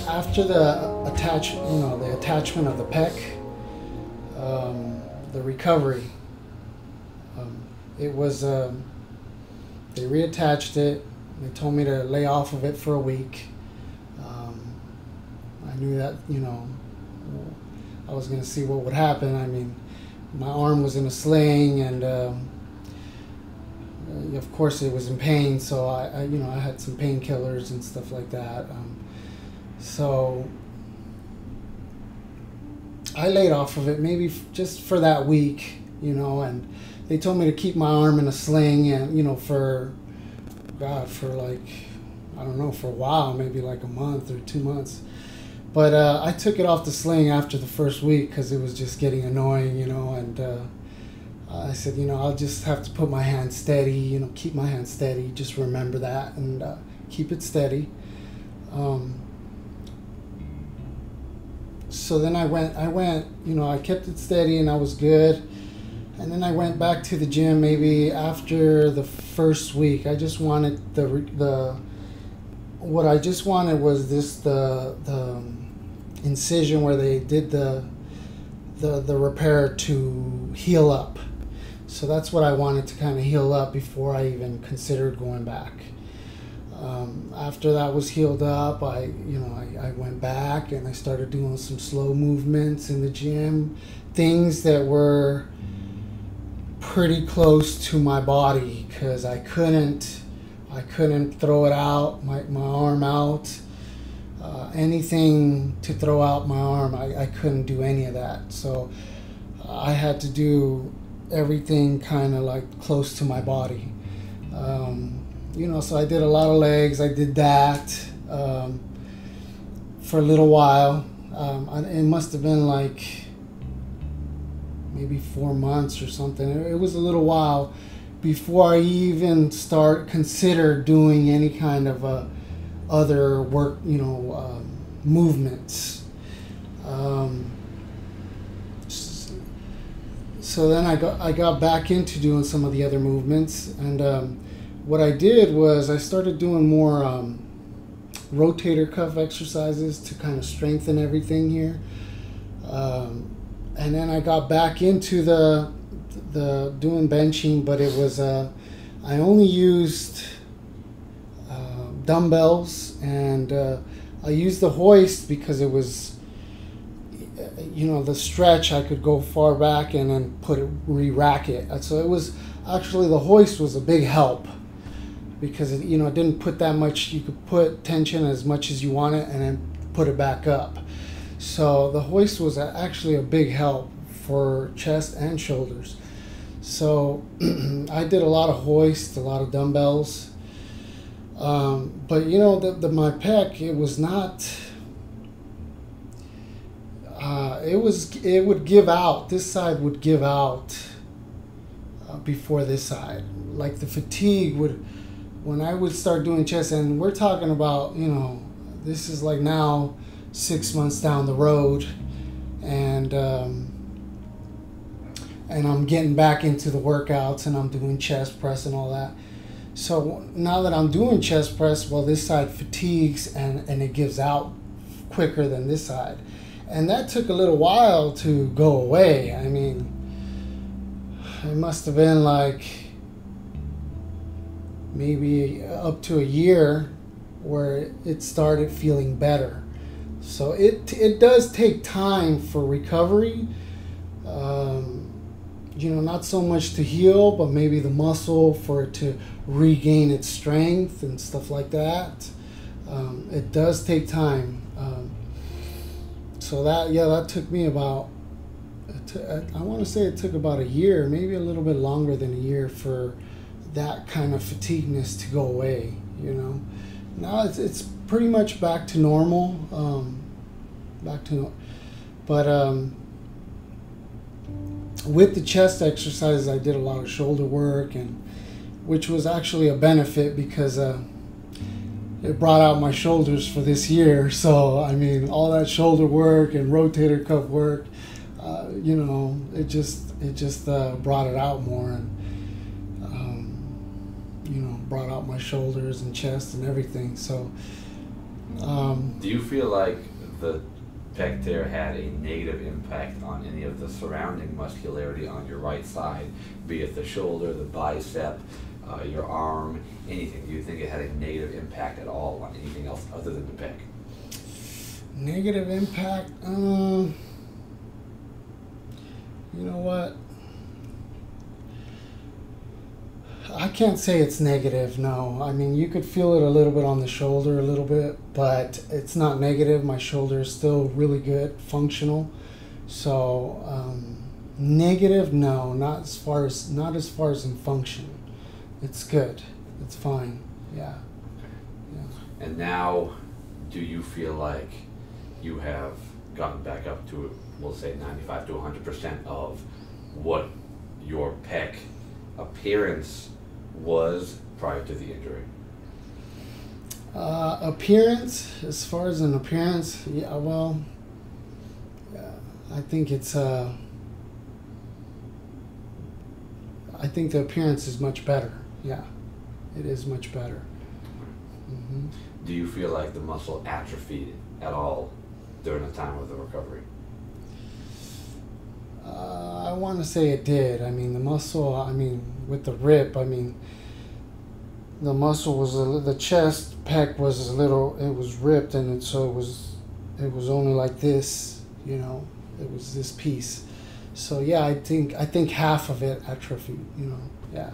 After the attachment of the pec, the recovery, it was they reattached it. They told me to lay off of it for a week. I knew that, I was going to see what would happen. I mean, my arm was in a sling, and of course it was in pain, so I had some painkillers and stuff like that. So I laid off of it maybe just for that week, and they told me to keep my arm in a sling, and for like, I don't know, for a while, maybe like a month or 2 months. But I took it off the sling after the first week because it was just getting annoying, and I said, I'll just have to put my hand steady, keep my hand steady, just remember that, and keep it steady. So then I went, I kept it steady and I was good. And then I went back to the gym maybe after the first week. I just wanted what I just wanted was the incision where they did the repair to heal up. So that's what I wanted to kind of heal up before I even considered going back. After that was healed up, I went back and I started doing some slow movements in the gym, things that were pretty close to my body, because I couldn't throw it out, my arm out. Anything to throw out my arm, I couldn't do any of that. So I had to do everything kind of like close to my body. So I did a lot of legs. I did that for a little while. It must have been like maybe 4 months or something. It was a little while before I even consider doing any kind of other work, movements. So then I got back into doing some of the other movements, and what I did was I started doing more rotator cuff exercises to kind of strengthen everything here. And then I got back into the doing benching, but it was I only used dumbbells, and I used the hoist because it was, the stretch. I could go far back and then re-rack it. So it was actually, the hoist was a big help, because it didn't put that much. You could put tension as much as you want it and then put it back up. So the hoist was actually a big help for chest and shoulders. So I did a lot of hoist, a lot of dumbbells. But my pec, it was not. It would give out. This side would give out before this side. Like the fatigue would, when I would start doing chest, and we're talking about, this is like now 6 months down the road, and I'm getting back into the workouts, and I'm doing chest press and all that. So now that I'm doing chest press, well, this side fatigues and it gives out quicker than this side. And that took a little while to go away. I mean, it must have been like maybe up to a year where it started feeling better. So it does take time for recovery. Not so much to heal, but maybe the muscle for it to regain its strength and stuff like that. It does take time. So that took me about, I want to say it took about a year, maybe a little bit longer than a year, for that kind of fatigueness to go away. Now it's pretty much back to normal. With the chest exercises, I did a lot of shoulder work, and which was actually a benefit, because it brought out my shoulders for this year. So I mean, all that shoulder work and rotator cuff work, it just brought it out more, and brought out my shoulders and chest and everything. So Do you feel like the pec tear had a negative impact on any of the surrounding muscularity on your right side, be it the shoulder, the bicep, your arm, anything? Do you think it had a negative impact at all on anything else other than the pec? Negative impact? You know what? I can't say it's negative, no. I mean, you could feel it a little bit on the shoulder, a little bit, but it's not negative. My shoulder is still really good, functional. So, negative, no, not as far as in function. It's good. It's fine. Yeah. Yeah. And now, do you feel like you have gotten back up to, we'll say, 95 to 100% of what your pec appearance was prior to the injury? Appearance, as far as an appearance, yeah, well, I think it's, I think the appearance is much better. Yeah, it is much better. Mm-hmm. Do you feel like the muscle atrophied at all during the time of the recovery? I want to say it did. I mean, the muscle, I mean, with the rip, I mean, the muscle was, the chest pec was a little, it was ripped, and so it was only like this, you know, it was this piece. So yeah, I think half of it atrophied, you know, yeah.